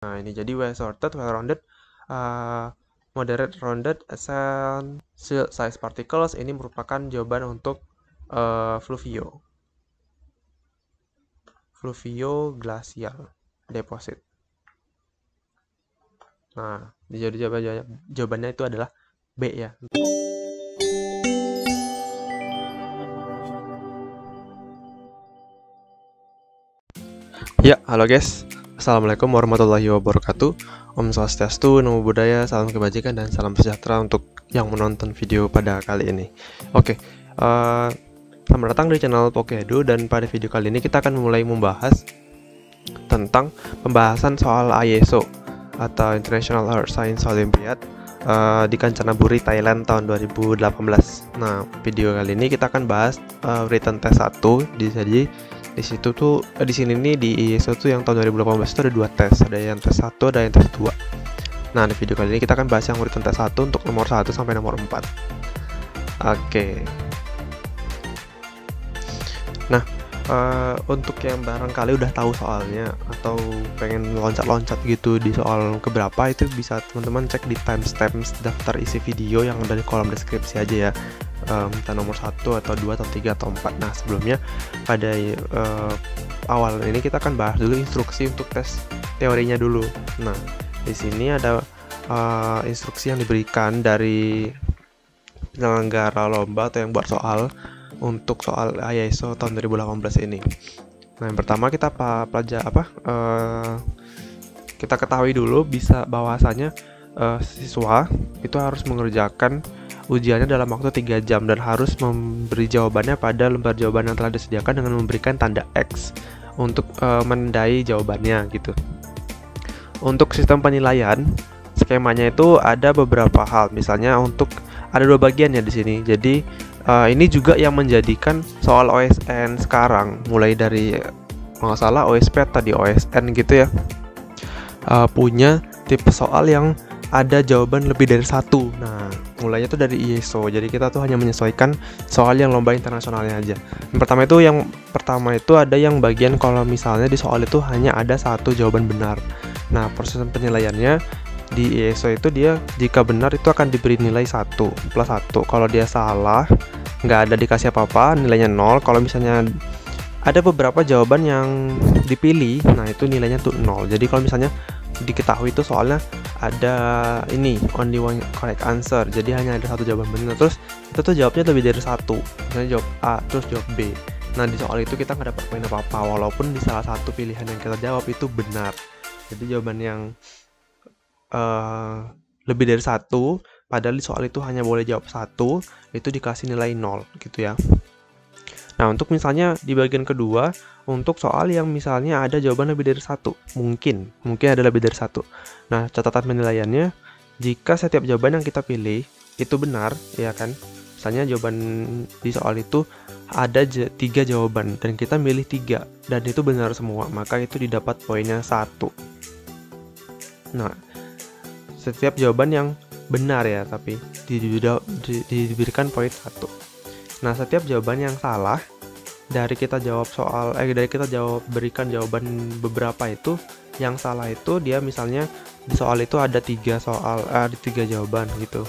Nah, ini jadi well sorted, well rounded, moderate rounded, essential size particles. Ini merupakan jawaban untuk fluvio glacial deposit. Nah, jadi jawabannya itu adalah B ya. Ya, halo guys. Assalamualaikum warahmatullahi wabarakatuh. Om Swastiastu, Namo Buddhaya, salam kebajikan dan salam sejahtera untuk yang menonton video pada kali ini. Oke, selamat datang di channel Pokeedu, dan pada video kali ini kita akan mulai membahas tentang pembahasan soal ISO atau International Earth Science Olympiad di Kanchanaburi, Thailand tahun 2018. Nah, video kali ini kita akan bahas written test 1. Jadi di situ tuh di sini nih di ISO tuh yang tahun 2018 itu ada 2 tes, ada yang tes 1, ada yang tes 2. Nah, di video kali ini kita akan bahas yang written test 1 untuk nomor 1 sampai nomor 4. Oke. Nah, untuk yang barangkali udah tahu soalnya atau pengen loncat-loncat gitu di soal keberapa, itu bisa teman-teman cek di timestamp daftar isi video yang ada di kolom deskripsi aja ya. Entah nomor 1 atau 2 atau 3 atau 4. Nah, sebelumnya pada awal ini kita akan bahas dulu instruksi untuk tes teorinya dulu. Nah, di sini ada instruksi yang diberikan dari penyelenggara lomba atau yang buat soal untuk soal ISO tahun 2018 ini. Nah, yang pertama kita kita ketahui dulu bisa bahwasanya siswa itu harus mengerjakan ujiannya dalam waktu 3 jam dan harus memberi jawabannya pada lembar jawaban yang telah disediakan dengan memberikan tanda X untuk menandai jawabannya gitu. Untuk sistem penilaian, skemanya itu ada beberapa hal. Misalnya untuk ada 2 bagian ya di sini. Jadi ini juga yang menjadikan soal OSN sekarang, mulai dari nggak salah OSP tadi OSN gitu ya, punya tipe soal yang ada jawaban lebih dari 1. Nah, mulainya tuh dari ISO. Jadi kita tuh hanya menyesuaikan soal yang lomba internasionalnya aja. Yang pertama itu ada yang bagian kalau misalnya di soal itu hanya ada 1 jawaban benar. Nah, proses penilaiannya di ISO itu dia jika benar itu akan diberi nilai 1 plus 1. Kalau dia salah, nggak ada dikasih apa-apa, nilainya 0. Kalau misalnya ada beberapa jawaban yang dipilih, nah itu nilainya tuh 0. Jadi kalau misalnya diketahui itu soalnya ada ini only one correct answer, jadi hanya ada 1 jawaban benar, terus itu tuh jawabnya lebih dari 1, misalnya jawab A terus jawab B. Nah, di soal itu kita nggak dapat poin apa-apa walaupun di salah satu pilihan yang kita jawab itu benar. Jadi jawaban yang lebih dari 1 padahal di soal itu hanya boleh jawab 1 itu dikasih nilai 0 gitu ya. Nah, untuk misalnya di bagian kedua, untuk soal yang misalnya ada jawaban lebih dari 1, mungkin ada lebih dari 1. Nah, catatan penilaiannya, jika setiap jawaban yang kita pilih itu benar, ya kan? Misalnya jawaban di soal itu ada 3 jawaban dan kita milih 3 dan itu benar semua, maka itu didapat poinnya 1. Nah, setiap jawaban yang benar ya, tapi diberikan poin 1. Nah, setiap jawaban yang salah dari kita berikan jawaban beberapa itu, yang salah itu dia misalnya di soal itu ada 3 jawaban gitu.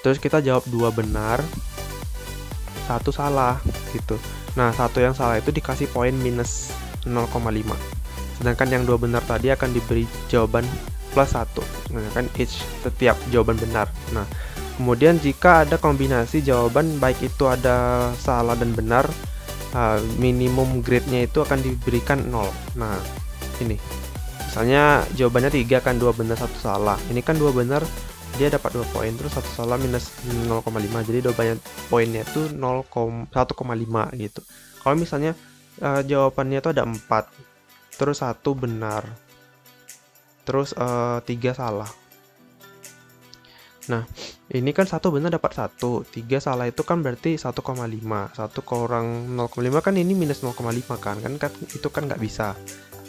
Terus kita jawab 2 benar, 1 salah gitu. Nah, 1 yang salah itu dikasih poin minus 0,5. Sedangkan yang 2 benar tadi akan diberi jawaban plus 1. Nah, kan setiap jawaban benar. Nah, kemudian jika ada kombinasi jawaban baik itu ada salah dan benar, minimum grade-nya itu akan diberikan 0. Nah, ini misalnya jawabannya 3 kan, 2 benar 1 salah. Ini kan 2 benar dia dapat 2 poin, terus 1 salah minus 0,5. Jadi jawabannya poinnya itu 1,5 gitu. Kalau misalnya jawabannya itu ada 4, terus 1 benar, terus 3 salah. Nah, ini kan 1 benar dapat 1, 3 salah itu kan berarti 1,5. 1 kurang 0,5 kan ini minus 0,5 kan itu kan nggak bisa.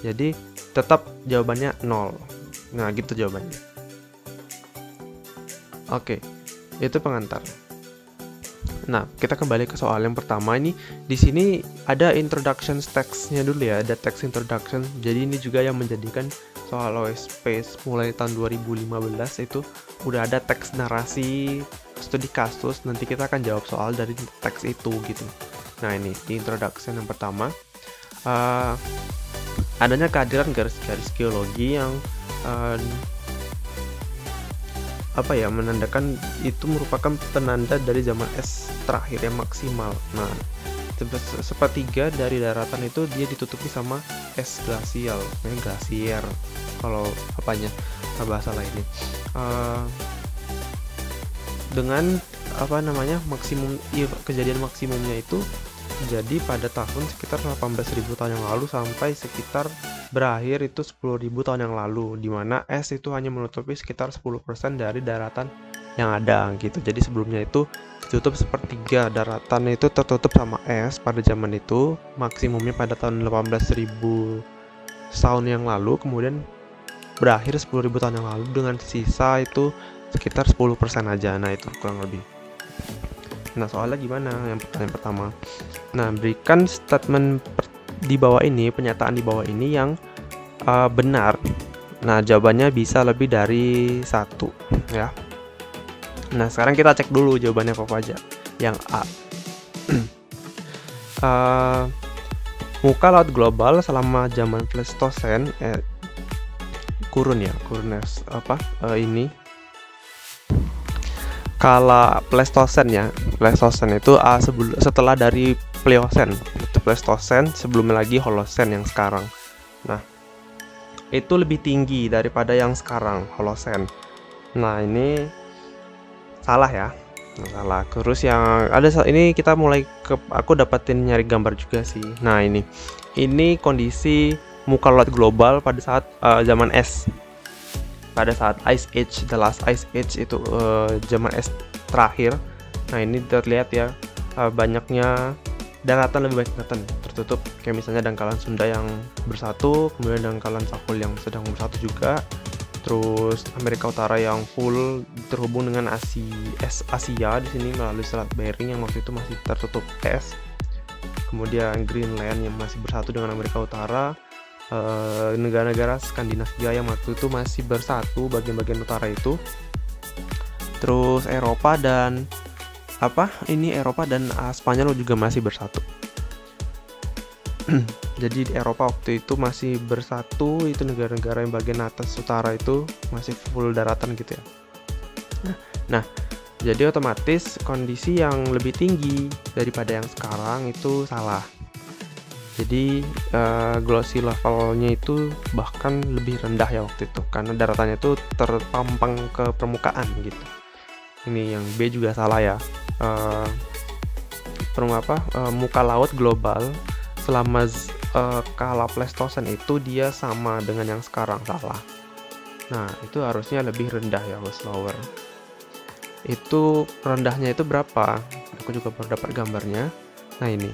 Jadi tetap jawabannya 0. Nah, gitu jawabannya. Oke, itu pengantar. Nah, kita kembali ke soal yang pertama ini. Di sini ada introduction text-nya dulu ya, ada text introduction. Jadi ini juga yang menjadikan soal OSP mulai tahun 2015 itu udah ada teks narasi studi kasus. Nanti kita akan jawab soal dari teks itu gitu. Nah, ini di introduction yang pertama. Adanya kehadiran garis-garis geologi yang menandakan itu merupakan penanda dari zaman es terakhir yang maksimal. Nah, sepertiga dari daratan itu dia ditutupi sama es glasial, glasier kalau bahasa lainnya. Dengan maksimum kejadian maksimumnya itu jadi pada tahun sekitar 18.000 tahun yang lalu sampai sekitar berakhir itu 10.000 tahun yang lalu, di mana es itu hanya menutupi sekitar 10% dari daratan yang ada gitu. Jadi sebelumnya itu ditutup sepertiga daratan itu tertutup sama es pada zaman itu, maksimumnya pada tahun 18.000 tahun yang lalu, kemudian berakhir 10.000 tahun yang lalu dengan sisa itu sekitar 10% aja. Nah, itu kurang lebih. Nah, soalnya gimana? Yang pertanyaan pertama. Nah, berikan statement di bawah ini, pernyataan di bawah ini yang benar. Nah, jawabannya bisa lebih dari satu ya. Nah, sekarang kita cek dulu jawabannya apa aja. Yang A. Muka laut global selama zaman Pleistosen ini kala Pleistosen ya. Pleistosen itu setelah dari Pliocene, itu Pleistosen, sebelumnya lagi Holosen yang sekarang. Nah, itu lebih tinggi daripada yang sekarang Holosen. Nah, ini salah ya. Salah. Terus yang ada ini kita mulai aku dapatin nyari gambar juga sih. Nah, ini kondisi muka laut global pada saat zaman es. Pada saat Ice Age, the last Ice Age itu zaman es terakhir. Nah, ini terlihat ya banyaknya daratan lebih banyak daratan tertutup, kayak misalnya dangkalan Sunda yang bersatu, kemudian dangkalan Sakul yang sedang bersatu juga, terus Amerika Utara yang full terhubung dengan Asia di sini melalui Selat Bering yang waktu itu masih tertutup es, kemudian Greenland yang masih bersatu dengan Amerika Utara, negara-negara Skandinavia yang waktu itu masih bersatu bagian-bagian utara itu, terus Eropa dan Spanyol juga masih bersatu. Jadi di Eropa waktu itu masih bersatu, itu negara-negara yang bagian atas utara itu masih full daratan gitu ya. Nah, jadi otomatis kondisi yang lebih tinggi daripada yang sekarang itu salah. Jadi glossy levelnya itu bahkan lebih rendah ya waktu itu, karena daratannya itu terpampang ke permukaan gitu. Ini yang B juga salah ya. Muka laut global selama kala Pleistosen itu dia sama dengan yang sekarang, salah. Nah, itu harusnya lebih rendah ya, lower. Itu rendahnya itu berapa? Aku juga baru dapat gambarnya. Nah, ini.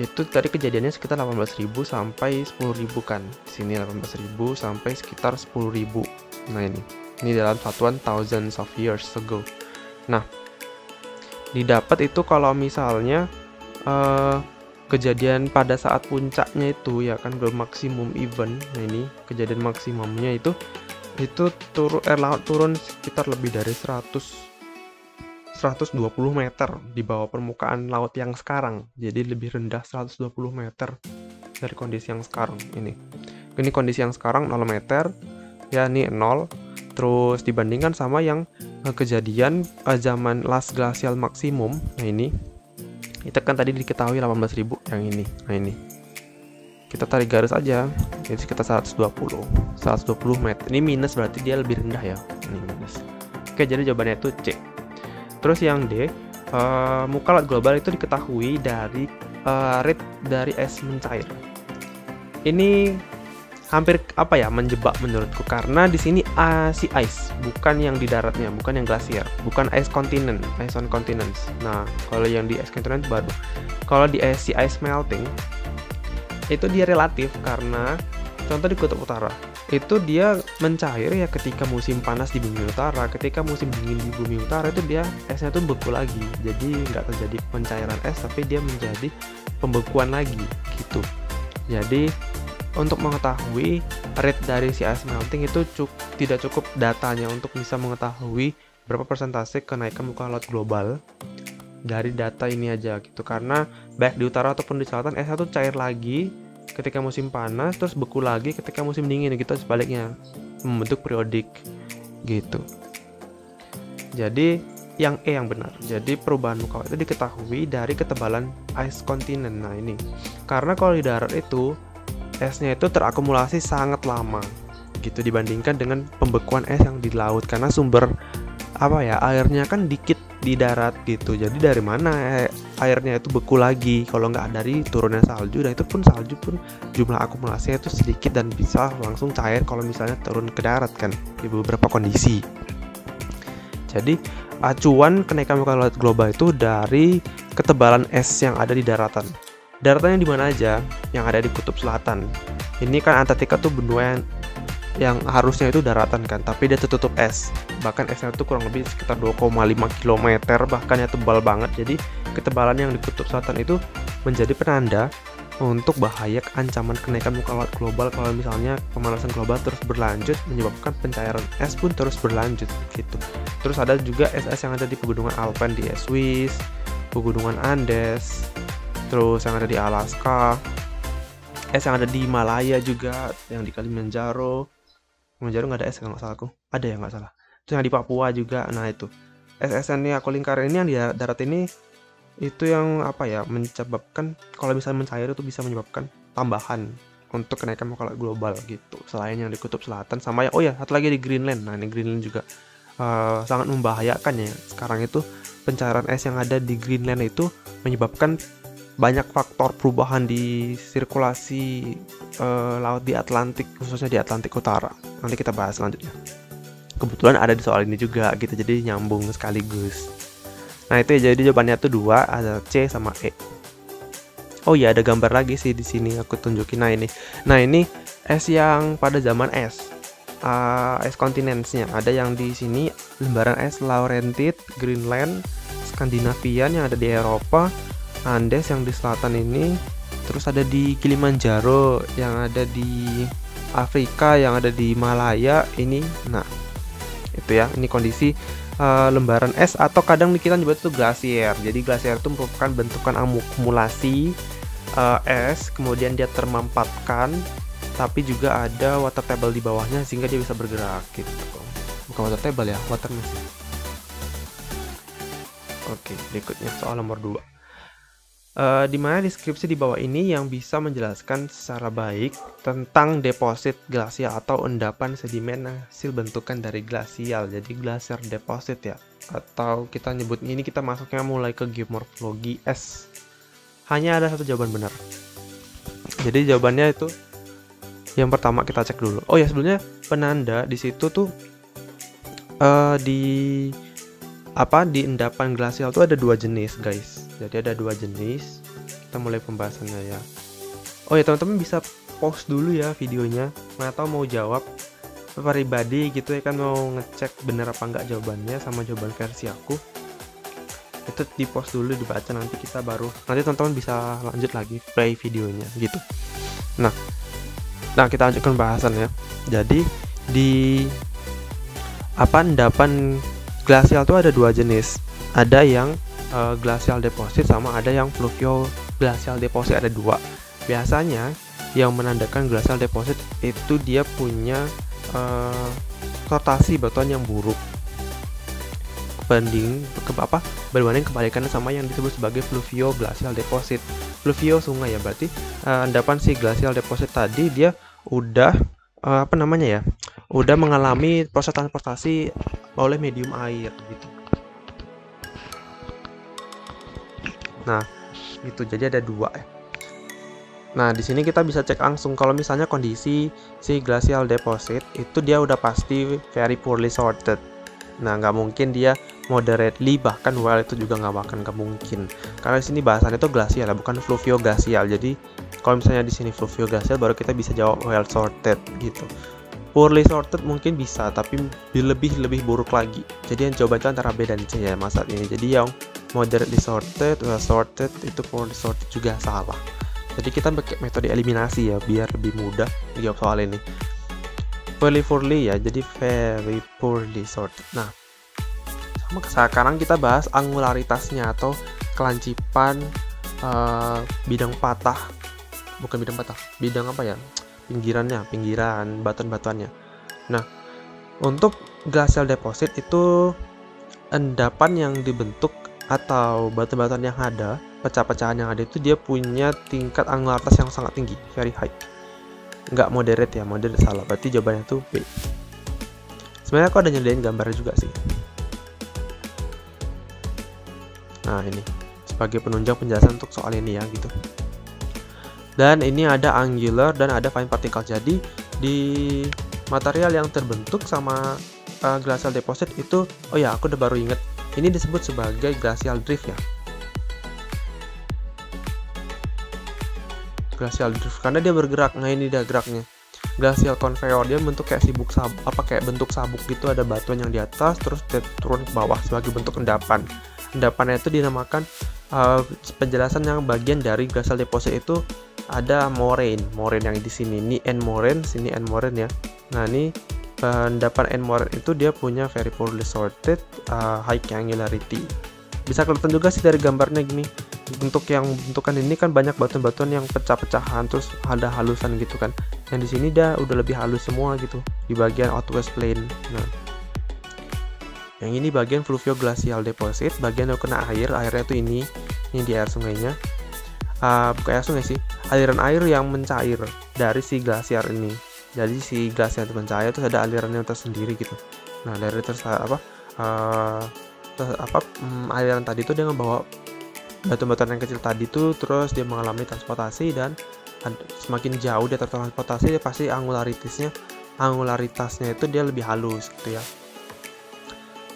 Itu tadi kejadiannya sekitar 18.000 sampai 10.000 kan. Di sini 18.000 sampai sekitar 10.000. Nah, ini dalam satuan thousands of years ago. Nah, didapat itu kalau misalnya kejadian pada saat puncaknya itu ya kan maksimum event. Nah, ini kejadian maksimumnya itu laut turun sekitar lebih dari 120 meter di bawah permukaan laut yang sekarang. Jadi lebih rendah 120 meter dari kondisi yang sekarang. Ini kondisi yang sekarang 0 meter ya, ini 0. Terus dibandingkan sama yang kejadian zaman last glacial maksimum. Nah, ini itu kan tadi diketahui 18.000 yang ini. Nah, ini kita tarik garis aja, jadi sekitar 120 meter. Ini minus, berarti dia lebih rendah ya. Ini minus. Oke, jadi jawabannya itu C. Terus yang D, muka laut global itu diketahui dari rate dari es mencair. Ini hampir menjebak menurutku, karena di sini sea ice, bukan yang di daratnya, bukan yang glasier, bukan ice continent, ice on continents. Nah, kalau yang di ice continent baru. Kalau di sea ice melting itu dia relatif, karena contoh di kutub utara itu dia mencair ya ketika musim panas di bumi utara. Ketika musim dingin di bumi utara itu dia esnya tuh beku lagi. Jadi nggak terjadi pencairan es, tapi dia menjadi pembekuan lagi gitu. Jadi untuk mengetahui rate dari si ice melting itu tidak cukup datanya untuk bisa mengetahui berapa persentase kenaikan muka laut global dari data ini aja gitu. Karena baik di utara ataupun di selatan esnya tuh cair lagi ketika musim panas, terus beku lagi ketika musim dingin gitu, sebaliknya membentuk periodik gitu. Jadi yang yang benar. Jadi perubahan muka laut itu diketahui dari ketebalan ice continent. Nah ini karena kalau di darat itu esnya itu terakumulasi sangat lama gitu dibandingkan dengan pembekuan es yang di laut, karena sumber airnya kan dikit di darat gitu. Jadi dari mana airnya itu beku lagi kalau nggak dari turunnya salju, dan itu pun salju pun jumlah akumulasinya itu sedikit dan bisa langsung cair kalau misalnya turun ke darat kan di beberapa kondisi. Jadi acuan kenaikan muka laut global itu dari ketebalan es yang ada di daratan. Daratannya di mana aja? Yang ada di kutub selatan. Ini kan Antartika tuh benua yang harusnya itu daratan kan, tapi dia tertutup es. Bahkan esnya itu kurang lebih sekitar 2,5 km, bahkan ya tebal banget. Jadi ketebalan yang di kutub selatan itu menjadi penanda untuk bahaya ancaman kenaikan muka laut global kalau misalnya pemanasan global terus berlanjut, menyebabkan pencairan es pun terus berlanjut gitu. Terus ada juga es-es yang ada di pegunungan Alpen di Swiss, pegunungan Andes, terus yang ada di Alaska, es yang ada di Himalaya juga, yang di Kilimanjaro nggak ada es kalau nggak salah aku, ada ya nggak salah. Terus yang di Papua juga. Nah itu es-es ini aku lingkarin ini yang di darat ini itu yang menyebabkan kalau misalnya mencair itu bisa menyebabkan tambahan untuk kenaikan muka laut global gitu. Selain yang di kutub selatan sama satu lagi di Greenland. Nah ini Greenland juga sangat membahayakan ya. Sekarang itu pencairan es yang ada di Greenland itu menyebabkan banyak faktor perubahan di sirkulasi laut di Atlantik, khususnya di Atlantik Utara. Nanti kita bahas selanjutnya. Kebetulan ada di soal ini juga gitu, jadi nyambung sekaligus. Nah itu ya, jadi jawabannya tuh 2, ada C sama E. Oh iya, ada gambar lagi sih di sini aku tunjukin. Nah ini es yang pada zaman es kontinensnya. Ada yang di sini lembaran es Laurentid, Greenland, Skandinavian yang ada di Eropa, Andes yang di selatan ini, terus ada di Kilimanjaro yang ada di Afrika, yang ada di Malaya ini. Nah itu ya, ini kondisi lembaran es, atau kadang kita nyebut itu glasier. Jadi glasier itu merupakan bentukan akumulasi es, kemudian dia termampatkan, tapi juga ada water table di bawahnya sehingga dia bisa bergerak gitu. Bukan water table ya, water machine. Oke, berikutnya soal nomor 2. Di mana deskripsi di bawah ini yang bisa menjelaskan secara baik tentang deposit glasial atau endapan sedimen hasil bentukan dari glasial. Jadi glacier deposit ya, atau kita nyebut ini, kita masuknya mulai ke geomorfologi es. Hanya ada satu jawaban benar. Jadi jawabannya itu yang pertama kita cek dulu. Oh ya, sebelumnya penanda di situ tuh di endapan glasial tuh ada 2 jenis guys. Jadi ada 2 jenis. Kita mulai pembahasannya ya. Oh ya, teman-teman bisa pause dulu ya videonya, atau mau jawab pribadi gitu ya kan, mau ngecek bener apa enggak jawabannya sama jawaban versi aku. Itu di pause dulu, dibaca, nanti teman-teman bisa lanjut lagi play videonya gitu. Nah kita lanjutkan bahasan ya. Jadi di endapan glasial tuh ada 2 jenis. Ada yang glacial deposit sama ada yang fluvio glacial deposit, ada 2. Biasanya yang menandakan glacial deposit itu dia punya rotasi batuan yang buruk berbanding kebalikannya sama yang disebut sebagai fluvio glacial deposit. Fluvio sungai ya, berarti endapan si glacial deposit tadi dia udah udah mengalami proses transportasi oleh medium air gitu. Nah, gitu. Jadi ada 2 ya. Nah, di sini kita bisa cek langsung kalau misalnya kondisi si glacial deposit itu dia udah pasti very poorly sorted. Nah, nggak mungkin dia moderately, bahkan well itu juga nggak mungkin. Karena di sini bahasannya itu glacial ya, bukan fluvio glacial. Jadi kalau misalnya di sini fluvio glacial baru kita bisa jawab well sorted gitu. Poorly sorted mungkin bisa, tapi lebih buruk lagi. Jadi yang coba itu antara B dan C ya masalah ini. Jadi yang moderately sorted, well sorted itu poorly sorted juga salah. Jadi kita pakai metode eliminasi ya biar lebih mudah menjawab soal ini. Very poorly ya, jadi very poorly sorted. Nah, sekarang kita bahas angularitasnya atau kelancipan bidang patah, bukan bidang patah, bidang apa ya? Pinggiran batuan-batuannya. Nah, untuk glacial deposit itu endapan yang dibentuk atau batu-batuan yang ada, pecah-pecahan yang ada itu dia punya tingkat angularitas yang sangat tinggi, very high. Nggak moderate ya, moderate salah. Berarti jawabannya itu B. Sebenarnya aku ada nyediain gambarnya juga sih. Nah, ini sebagai penunjang penjelasan untuk soal ini ya gitu. Dan ini ada angular dan ada fine particle. Jadi di material yang terbentuk sama glacial deposit itu, oh ya aku udah baru inget, ini disebut sebagai glacial drift ya. Glacial drift karena dia bergerak. Nah ini dia geraknya. Glacial conveyor dia bentuk kayak kayak bentuk sabuk gitu, ada batuan yang di atas terus turun ke bawah sebagai bentuk endapan. Endapannya itu dinamakan penjelasan yang bagian dari glacial deposit itu ada moraine yang di sini. Ini end moraine, sini end moraine ya. Nah ini endapan end moraine itu dia punya very poorly sorted, high angularity. Bisa kelihatan juga sih dari gambarnya gini. Untuk yang bentukan ini kan banyak batuan-batuan yang pecah-pecahan terus ada halusan gitu kan. Yang di sini dia udah lebih halus semua gitu di bagian outwest plane. Nah, yang ini bagian fluvioglacial deposit, bagian yang kena airnya tuh ini di air sungainya. Bukan air sungai sih, aliran air yang mencair dari si glasier ini. Jadi si glasier itu mencair terus ada alirannya tersendiri gitu. Nah dari aliran tadi itu dia ngebawa batu-batuan yang kecil tadi tuh, terus dia mengalami transportasi dan semakin jauh dia tertransportasi dia pasti angularitasnya itu dia lebih halus gitu ya.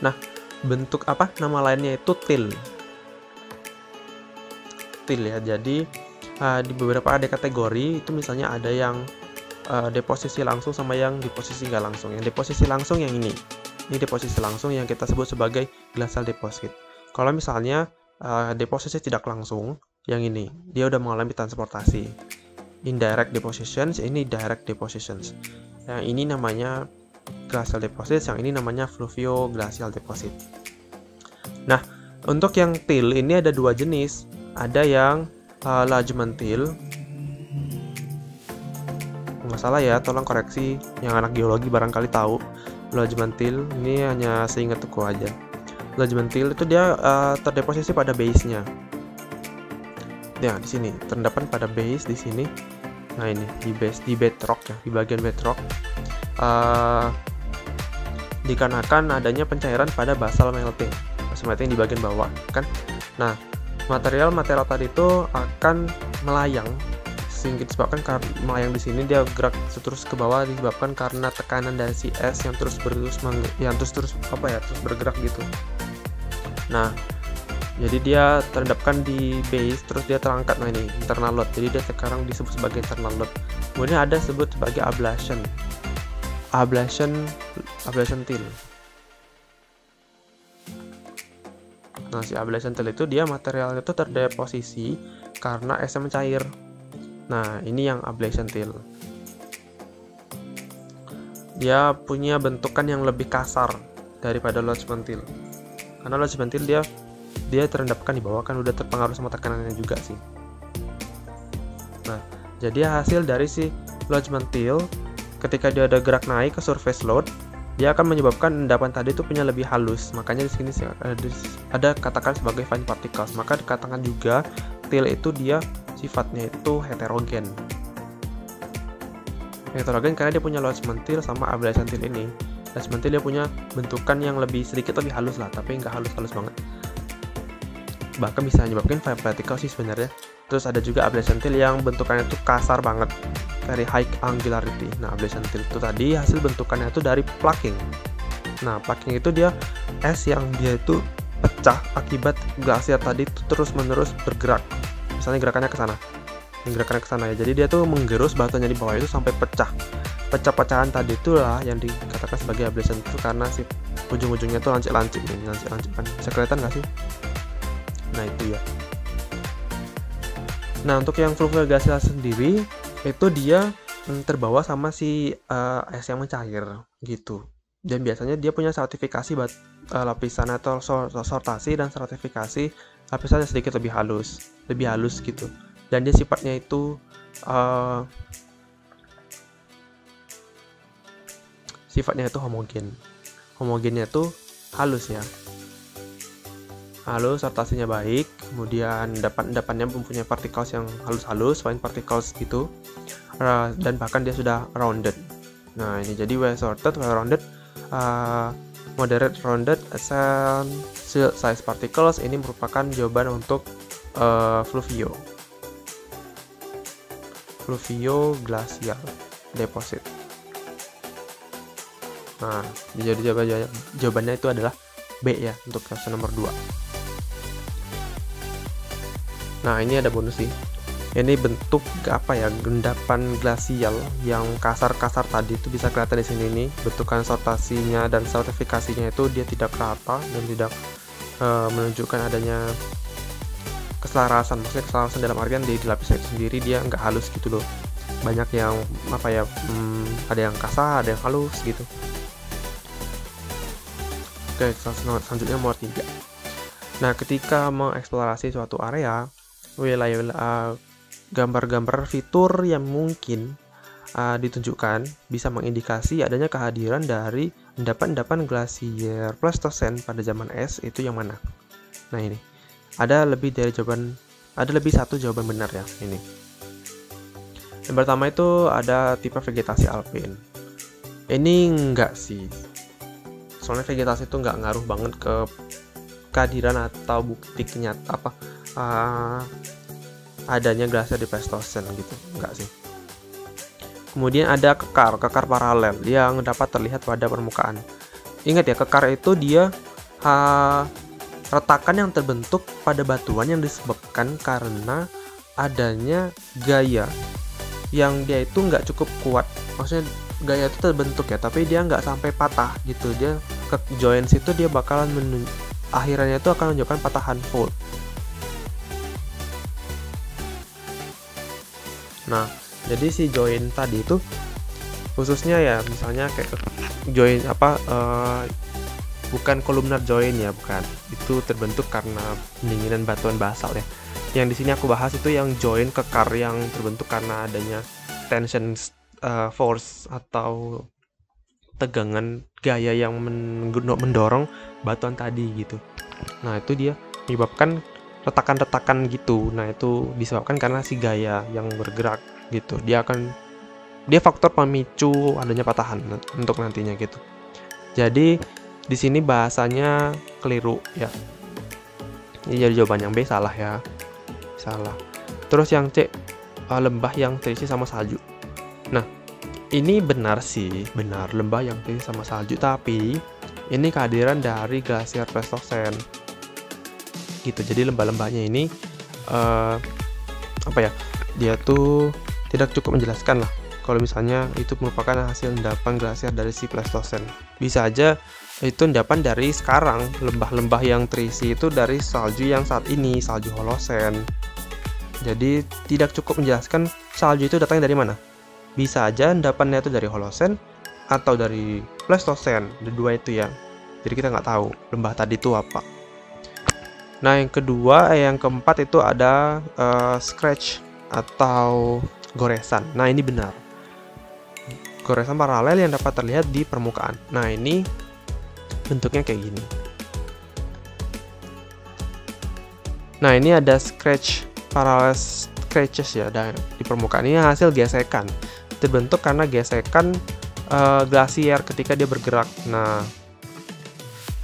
Nah bentuk nama lainnya itu till ya. Jadi di beberapa ada kategori itu, misalnya ada yang deposisi langsung sama yang deposisi nggak langsung. Yang deposisi langsung yang ini deposisi langsung yang kita sebut sebagai glacial deposit. Kalau misalnya deposisi tidak langsung, yang ini dia udah mengalami transportasi. Indirect depositions, ini direct depositions. Yang ini namanya glacial deposit, yang ini namanya fluvioglacial deposit. Nah untuk yang till ini ada dua jenis. Ada yang lodgement till, nggak salah ya, tolong koreksi yang anak geologi barangkali tahu. Lodgement till ini hanya seingatku aja. Lodgement till itu dia terdeposisi pada base-nya. Ya di sini terdapat pada base di sini. Nah ini di base, di bedrock ya, di bagian bedrock. Dikarenakan adanya pencairan pada basal melting di bagian bawah kan. Nah material tadi itu akan melayang, sehingga disebabkan karena melayang di sini dia gerak terus ke bawah disebabkan karena tekanan dari si es yang terus bergerak gitu. Nah jadi dia terendapkan di base terus dia terangkat. Nah ini internal load, jadi dia sekarang disebut sebagai internal load. Kemudian ada disebut sebagai ablation till. Nah si ablation till itu dia materialnya itu terdeposisi karena esnya mencair. Nah ini yang ablation till, dia punya bentukan yang lebih kasar daripada lodgement till. Karena lodgement till dia terendapkan di bawah kan, udah terpengaruh sama tekanannya juga sih. Nah jadi hasil dari si lodgement till ketika dia ada gerak naik ke surface load, dia akan menyebabkan endapan tadi itu punya lebih halus. Makanya di sini ada katakan sebagai fine particles. Maka dikatakan juga till itu dia sifatnya itu heterogen. Heterogen karena dia punya lodgement till sama ablation till ini. Lodgement till dia punya bentukan yang sedikit lebih halus lah, tapi nggak halus banget. Bahkan bisa menyebabkan fine particles sih sebenarnya. Terus ada juga ablation till yang bentukannya itu kasar banget, very high angularity. Nah ablation till itu tadi hasil bentukannya itu dari plucking. Nah plucking itu dia es yang dia itu pecah akibat glasier tadi itu terus menerus bergerak. Misalnya gerakannya ke sana ya. Jadi dia tuh menggerus batuannya di bawah itu sampai pecah pecah-pecahan tadi itulah yang dikatakan sebagai ablation itu, karena si ujung-ujungnya tuh lancip-lancip nih, lancip-lancipan. Bisa kelihatan nggak sih? Nah itu ya. Nah untuk yang fluvial glacial sendiri itu dia terbawa sama si es yang mencair gitu. Dan biasanya dia punya stratifikasi lapisan atau sortasi dan stratifikasi lapisan yang sedikit lebih halus gitu. Dan dia sifatnya itu homogennya itu halus ya, halus, sortasinya baik, kemudian endapannya mempunyai particles yang halus-halus, fine particles gitu, dan bahkan dia sudah rounded. Nah ini jadi well sorted, well rounded, moderate rounded essential size particles. Ini merupakan jawaban untuk fluvio glacial deposit. Nah, jadi jawabannya itu adalah B ya, untuk option nomor 2. Nah, ini ada bonus sih. Ini bentuk endapan glasial yang kasar-kasar tadi itu bisa kelihatan di sini nih. Bentukan sortasinya dan stratifikasinya itu dia tidak rata dan tidak menunjukkan adanya keselarasan. Maksudnya keselarasan dalam artian di lapisan itu sendiri dia nggak halus gitu loh. Banyak yang ada yang kasar, ada yang halus gitu. Oke, selanjutnya nomor 3. Nah, ketika mengeksplorasi suatu area, wilayah gambar-gambar fitur yang mungkin ditunjukkan bisa mengindikasi adanya kehadiran dari endapan-endapan glasier Pleistosen pada zaman es itu yang mana? Nah, ini. Ada lebih satu jawaban benar ya, ini. Yang pertama itu ada tipe vegetasi alpin. Ini enggak sih. Soalnya vegetasi itu nggak ngaruh banget ke kehadiran atau bukti adanya glasier di Pleistosen gitu, enggak sih. Kemudian ada kekar paralel yang dapat terlihat pada permukaan. Ingat ya, kekar itu dia retakan yang terbentuk pada batuan yang disebabkan karena adanya gaya yang dia itu nggak cukup kuat. Maksudnya gaya itu terbentuk ya, tapi dia nggak sampai patah gitu. Dia ke joints itu dia bakalan akhirnya itu akan menunjukkan patahan fold. Nah, jadi si join tadi itu khususnya ya, misalnya kayak join bukan columnar join ya, bukan. Itu terbentuk karena pendinginan batuan basal ya. Yang di sini aku bahas itu yang join kekar yang terbentuk karena adanya tension force atau tegangan gaya yang mendorong batuan tadi gitu. Nah, itu dia menyebabkan retakan-retakan gitu. Nah, itu disebabkan karena si gaya yang bergerak gitu. Dia faktor pemicu adanya patahan untuk nantinya gitu. Jadi di sini bahasanya keliru ya. Ini jadi jawaban yang B salah ya. Salah. Terus yang C, lembah yang terisi sama salju. Nah, ini benar sih, benar lembah yang terisi sama salju, tapi ini kehadiran dari glasier Pleistosen gitu. Jadi lembah-lembahnya ini dia tuh tidak cukup menjelaskan lah kalau misalnya itu merupakan hasil endapan glasier dari si Pleistosen. Bisa aja itu endapan dari sekarang, lembah-lembah yang terisi itu dari salju yang saat ini, salju Holosen. Jadi tidak cukup menjelaskan salju itu datangnya dari mana. Bisa aja endapannya itu dari Holosen atau dari Pleistosen, dua itu ya. Jadi kita nggak tahu lembah tadi itu apa. Nah, yang keempat itu ada scratch atau goresan. Nah, ini benar. Goresan paralel yang dapat terlihat di permukaan. Nah, ini bentuknya kayak gini. Nah, ini ada parallel scratches ya di permukaan. Ini hasil gesekan. Terbentuk karena gesekan glasier ketika dia bergerak. Nah,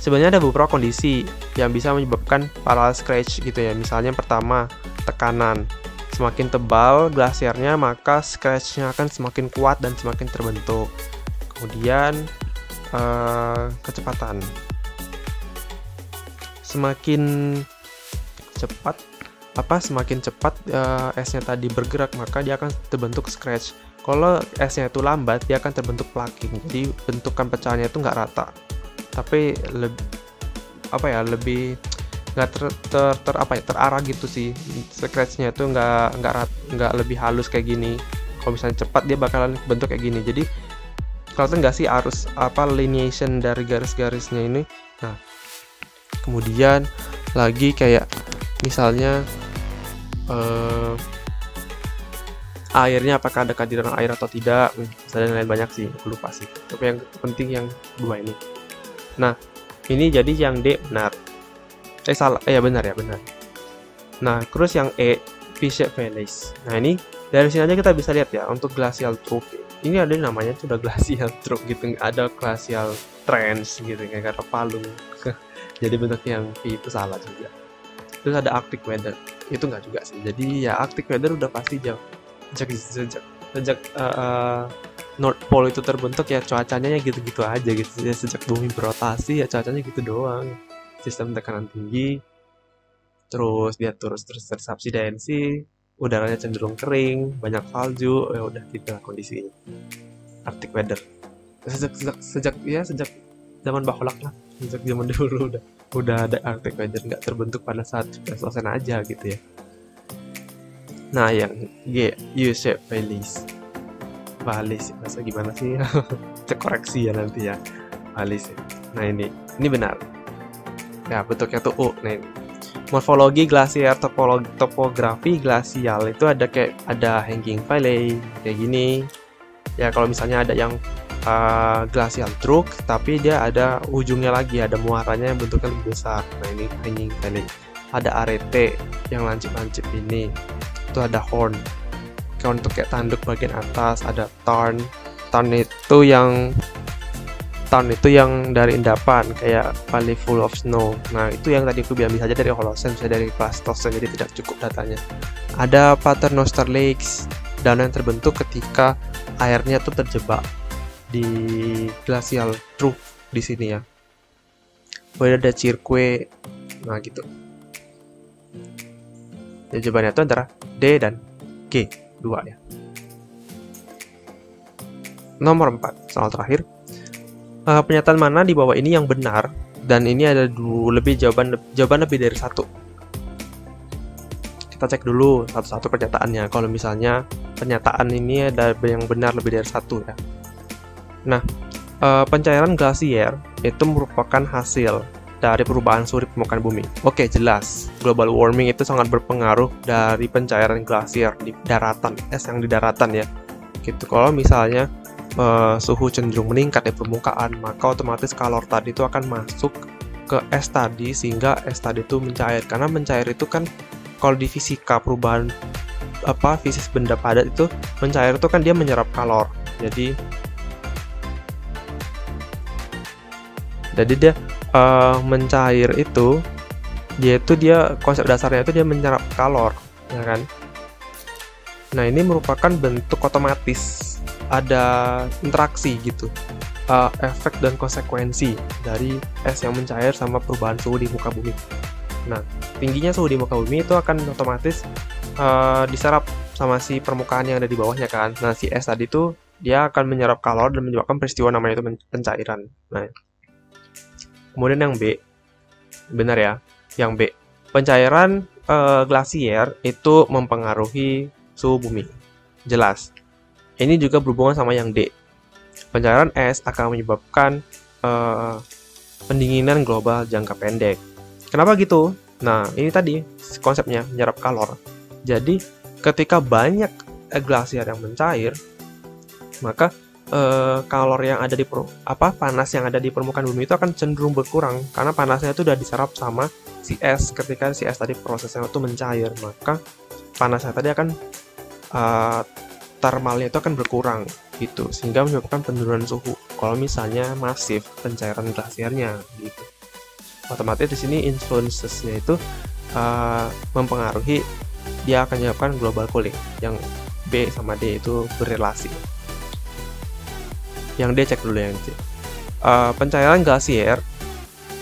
sebenarnya ada beberapa kondisi yang bisa menyebabkan parallel scratch gitu ya. Misalnya yang pertama, tekanan. Semakin tebal glasiernya, maka scratch-nya akan semakin kuat dan semakin terbentuk. Kemudian kecepatan. Semakin cepat esnya tadi bergerak, maka dia akan terbentuk scratch. Kalau esnya itu lambat, dia akan terbentuk plaking. Jadi bentukan pecahannya itu nggak rata, tapi lebih nggak terarah gitu sih. Scratchnya itu nggak lebih halus kayak gini. Kalau misalnya cepat dia bakalan bentuk kayak gini. Jadi kelihatan nggak sih arus lineation dari garis-garisnya ini. Nah, kemudian lagi kayak misalnya airnya apakah ada kehadiran air atau tidak, dan lain banyak sih, aku lupa sih. Tapi yang penting yang dua ini. Nah, ini jadi yang D benar. Salah, benar ya, benar. Nah, terus yang E, V-shape valleys. Nah, ini dari sini aja kita bisa lihat ya, untuk glacial trough. Ini ada namanya tuh udah glacial trough gitu, ada glacial trench gitu, kayak kata palung. Jadi bentuknya yang V itu salah juga. Terus ada Arctic weather, itu nggak juga sih. Jadi ya Arctic weather udah pasti jauh. Sejak North Pole itu terbentuk ya cuacanya gitu-gitu aja gitu. Ya, sejak bumi berotasi ya cuacanya gitu doang. Sistem tekanan tinggi, terus dia terus tersubsidensi, udaranya cenderung kering, banyak salju, ya udah gitu lah kondisi Arctic weather. Sejak zaman Baholak lah, sejak zaman dulu udah ada Arctic weather, nggak terbentuk pada saat selesai aja gitu ya. Nah, yang G, U-shape valleys. Valleys, bahasa gimana sih? Cek koreksi ya nanti ya. Valleys. Nah, ini benar. Ya, bentuknya tuh U. Nah, ini. Morfologi glasier, topografi glasial itu ada hanging valley kayak gini. Ya, kalau misalnya ada yang glacial trough, tapi dia ada ujungnya lagi, ada muaranya yang bentuknya lebih besar. Nah, ini hanging valley. Ada arete yang lancip-lancip ini. Itu ada horn untuk kayak tanduk bagian atas. Ada tarn itu yang dari endapan kayak valley full of snow. Nah, itu yang tadi aku bilang bisa aja dari Holocene, bisa dari Pleistocene, jadi tidak cukup datanya. Ada Paternoster Lakes, danau yang terbentuk ketika airnya tuh terjebak di glacial trough di sini ya. Kemudian ada Cirque. Nah, gitu. Ya, jawabannya itu antara D dan G, 2 ya. Nomor 4, soal terakhir. Pernyataan mana di bawah ini yang benar? Dan ini ada jawaban lebih dari satu. Kita cek dulu satu-satu pernyataannya. Kalau misalnya pernyataan ini ada yang benar lebih dari satu ya. Nah, pencairan glasier itu merupakan hasil dari perubahan suhu di permukaan bumi. Oke, jelas. Global warming itu sangat berpengaruh dari pencairan glasier di daratan, es yang di daratan ya. Gitu. Kalau misalnya suhu cenderung meningkat di permukaan, maka otomatis kalor tadi itu akan masuk ke es tadi sehingga es tadi itu mencair. Karena mencair itu kan kalau di fisika perubahan fisis benda padat itu mencair itu kan dia menyerap kalor. Jadi dia mencair itu dia konsep dasarnya itu dia menyerap kalor, ya kan? Nah, ini merupakan bentuk otomatis ada interaksi gitu, efek dan konsekuensi dari es yang mencair sama perubahan suhu di muka bumi. Nah, tingginya suhu di muka bumi itu akan otomatis diserap sama si permukaan yang ada di bawahnya kan. Nah, si es tadi itu dia akan menyerap kalor dan menyebabkan peristiwa namanya itu pencairan. Nah, kemudian yang B, benar ya, yang B. Pencairan glasier itu mempengaruhi suhu bumi. Jelas. Ini juga berhubungan sama yang D. Pencairan es akan menyebabkan pendinginan global jangka pendek. Kenapa gitu? Nah, ini tadi konsepnya menyerap kalor. Jadi, ketika banyak glasier yang mencair, maka kalor yang ada di panas yang ada di permukaan bumi itu akan cenderung berkurang karena panasnya itu udah diserap sama si es. Ketika si es tadi prosesnya itu mencair, maka panasnya tadi akan thermalnya itu akan berkurang gitu, sehingga menyebabkan penurunan suhu. Kalau misalnya masif pencairan glasiernya gitu, otomatis di sini influences-nya itu mempengaruhi, dia akan menyebabkan global cooling. Yang B sama D itu berrelasi. Yang D cek dulu yang C. Pencairan glasier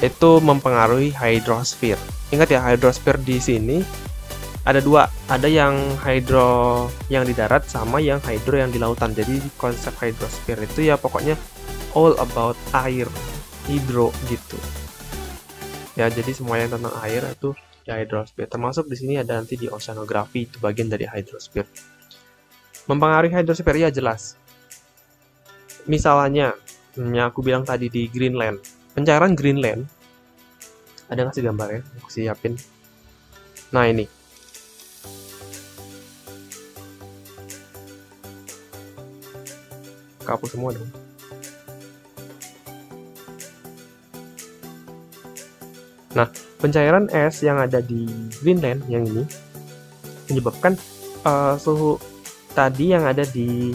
itu mempengaruhi hydrosphere. Ingat ya, hydrosphere di sini ada dua, ada yang hydro yang di darat sama yang hydro yang di lautan. Jadi konsep hydrosphere itu ya pokoknya all about air, hidro gitu ya. Jadi semua yang tentang air itu di hydrosphere, termasuk di sini ada nanti di oceanography, itu bagian dari hydrosphere. Mempengaruhi hydrosphere ya jelas. Misalnya yang aku bilang tadi di Greenland, pencairan Greenland, ada nggak sih gambarnya? Aku siapin. Nah ini, kapus semua dong. Nah, pencairan es yang ada di Greenland yang ini menyebabkan suhu tadi yang ada di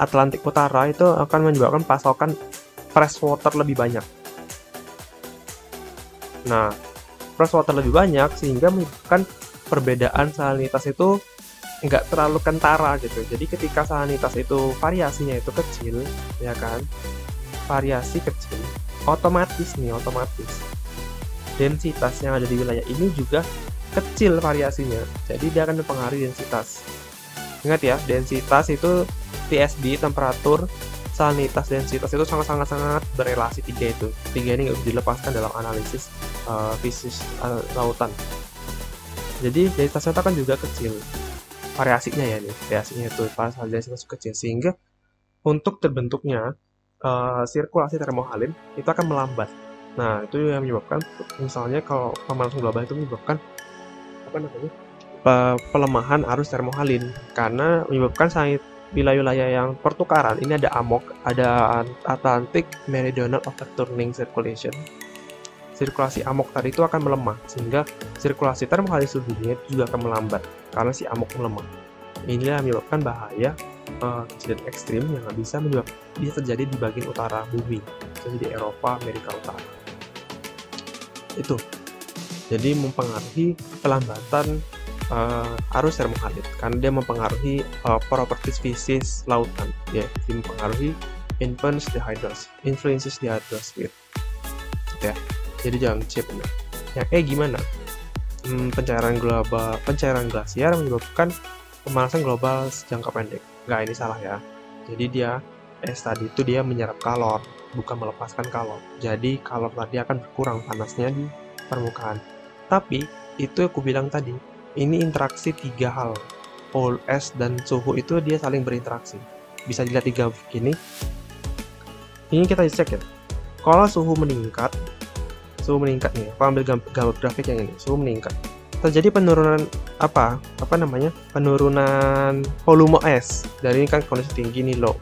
Atlantik Utara itu akan menyebabkan pasokan fresh water lebih banyak. Nah, fresh water lebih banyak sehingga menyebabkan perbedaan salinitas itu nggak terlalu kentara gitu. Jadi ketika salinitas itu variasinya itu kecil, ya kan? Variasi kecil, otomatis densitas yang ada di wilayah ini juga kecil variasinya. Jadi dia akan mempengaruhi densitas. Ingat ya, densitas itu TSD, temperatur, salinitas, densitas itu sangat berelasi. Tiga ini nggak bisa dilepaskan dalam analisis fisik lautan. Jadi densitasnya itu kan juga kecil, variasinya ya nih, variasinya itu densitas kecil, sehingga untuk terbentuknya sirkulasi termohalim itu akan melambat. Nah, itu yang menyebabkan, misalnya kalau pemanasan global itu menyebabkan pelemahan arus termohalin, karena menyebabkan wilayah-wilayah yang pertukaran ini ada AMOC, ada Atlantic Meridional Overturning Circulation. Sirkulasi AMOC tadi itu akan melemah, sehingga sirkulasi termohalin seluruh dunia itu juga akan melambat karena si AMOC melemah. Inilah yang menyebabkan bahaya kejadian ekstrim yang bisa terjadi di bagian utara bumi, jadi di Eropa, Amerika Utara. Itu jadi mempengaruhi pelambatan arus termohalit karena dia mempengaruhi properties fisik lautan, ya, dia mempengaruhi influences the hydrosphere ya. Jadi jangan cip ya. Gimana pencairan glasier menyebabkan pemanasan global jangka pendek? Nggak, ini salah ya. Jadi es tadi itu dia menyerap kalor, bukan melepaskan kalor. Jadi kalor tadi akan berkurang panasnya di permukaan. Tapi itu aku bilang tadi, ini interaksi tiga hal. Es dan suhu itu dia saling berinteraksi. Bisa dilihat di grafik ini. Ini kita cek ya. Kalau suhu meningkat nih. Aku ambil gambar grafik yang ini. Suhu meningkat. Terjadi penurunan penurunan volume es. Dari ini kan kondisi tinggi nih low.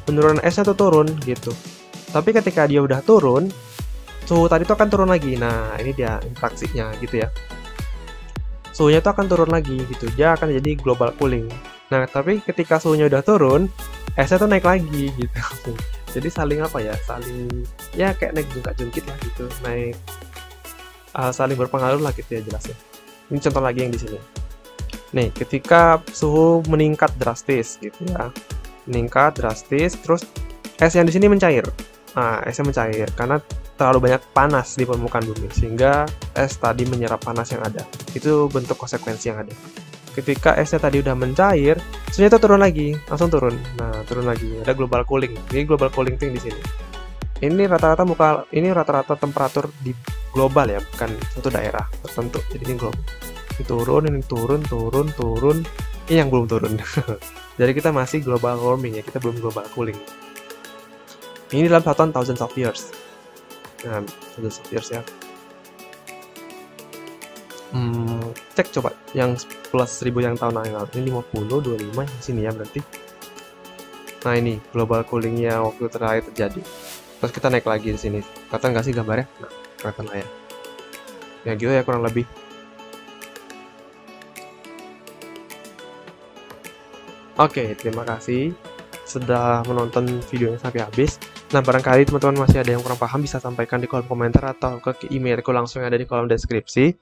Penurunan esnya tuh turun gitu. Tapi ketika dia udah turun, suhu tadi itu akan turun lagi. Nah, ini dia interaksinya gitu ya. Suhunya itu akan turun lagi gitu. Dia akan jadi global cooling. Nah, tapi ketika suhunya udah turun, esnya tuh naik lagi gitu. Jadi saling kayak naik jungkit lah gitu. Naik saling berpengaruh lah gitu ya jelasnya. Ini contoh lagi yang di sini. Nih, ketika suhu meningkat drastis gitu ya. Meningkat drastis, terus es yang di sini mencair. Nah, esnya mencair karena terlalu banyak panas di permukaan bumi, sehingga es tadi menyerap panas yang ada. Itu bentuk konsekuensi yang ada. Ketika esnya tadi udah mencair, suhunya itu turun lagi, langsung turun. Nah, turun lagi. Ada global cooling. Ini global cooling thing di sini. Ini rata-rata temperatur di global ya, bukan suatu daerah tertentu. Jadi ini global. Ini turun. Ini yang belum turun. Jadi kita masih global warming ya, kita belum global cooling. Ini dalam satuan thousands of years. Nah, thousands of years ya. Cek coba yang plus 1000 yang tahun yang lalu. Ini 50, 25 di sini ya berarti. Nah, ini global coolingnya waktu terakhir terjadi. Terus kita naik lagi di sini. Kelihatan nggak sih gambarnya? Nah, kelihatan lah ya. Ya gitu ya kurang lebih. Oke, terima kasih sudah menonton videonya sampai habis. Nah, barangkali teman-teman masih ada yang kurang paham, bisa sampaikan di kolom komentar atau ke emailku langsung yang ada di kolom deskripsi.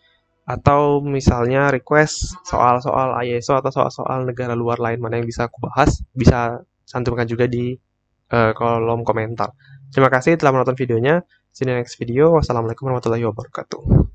Atau misalnya request soal-soal ISO atau soal-soal negara luar lain mana yang bisa aku bahas, bisa cantumkan juga di kolom komentar. Terima kasih telah menonton videonya. See you in the next video. Wassalamualaikum warahmatullahi wabarakatuh.